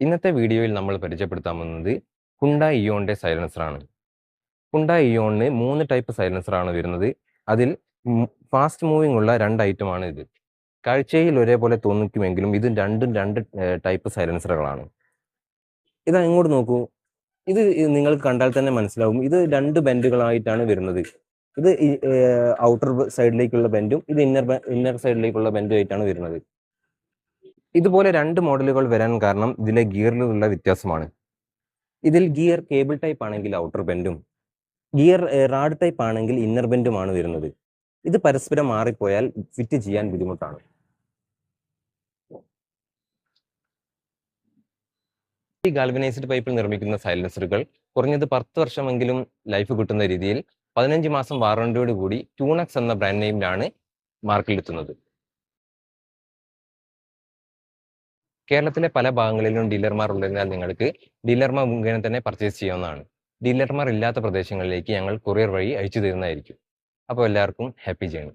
ഇന്നത്തെ വീഡിയോയിൽ നമ്മൾ പരിചയപ്പെടുത്താൻ പോകുന്നത് ഹുണ്ടായ് ഇയോണിന്റെ സൈലൻസറാണ്. ഹുണ്ടായ് ഇയോണിന് 3 ടൈപ്പ് സൈലൻസറാണ് വരുന്നത്. അതിൽ ഫാസ്റ്റ് മൂവിംഗ് ഉള്ള 2 ഐറ്റമാണ് ഇത്. കാഴ്ചയിൽ ഒരേപോലെ തോന്നിക്കുമെങ്കിലും ഇത് രണ്ടും 2 ടൈപ്പ് സൈലൻസറുകളാണ്. ഇത് അങ്ങോട്ട് നോക്കൂ. ഇത് നിങ്ങൾക്ക് കണ്ടാൽ തന്നെ മനസ്സിലാവും. ഇത് 2 ബെൻഡുകളായിട്ടാണ് വരുന്നത്. ഇത് ഔട്ടർ സൈഡിലേക്കുള്ള ബെൻഡും ഇത് ഇന്നർ സൈഡിലേക്കുള്ള ബെൻഡും ആയിട്ടാണ് വരുന്നത്. ഇതുപോലെ 2 മോഡലുകൾ വരാൻ കാരണം ഇതിലെ ഗിയറിലുള്ള വ്യത്യാസമാണ്. ഇതിൽ ഗിയർ കേബിൾ ടൈപ്പ് ആണെങ്കിൽ ഔട്ടർ ബെൻഡും ഗിയർ റാഡ് ടൈപ്പ് ആണെങ്കിൽ ഇന്നർ ബെൻഡുമാണ് വരുന്നത്. ഇത് പരസ്പരം മാറിപ്പോയാൽ ഫിറ്റ് ചെയ്യാൻ ബുദ്ധിമുട്ടാണ്. ഈ ഗാൽവനൈസ്ഡ് പൈപ്പിൽ നിർമ്മിക്കുന്ന സൈലൻസറുകൾ കുറഞ്ഞത് 10 വർഷമെങ്കിലും ലൈഫ് കിട്ടുന്ന രീതിയിൽ 15 മാസം വാറണ്ടിയോട് കൂടി ട്യൂണക്സ് എന്ന ബ്രാൻഡ് നെയിമിലാണ് മാർക്കറ്റിലെത്തുന്നത്. കേരളത്തിലെ പല ഭാഗങ്ങളിലും ഡീലർമാർ ഉള്ളതിനാൽ നിങ്ങൾക്ക് ഡീലർമാർ മുഖേന തന്നെ പർച്ചേസ് ചെയ്യാവുന്നതാണ്. ഡീലർമാർ ഇല്ലാത്ത പ്രദേശങ്ങളിലേക്ക് ഞങ്ങൾ കൊറിയർ വഴി അയച്ചു തരുന്നതായിരിക്കും. അപ്പോൾ എല്ലാവർക്കും ഹാപ്പി ജേണി.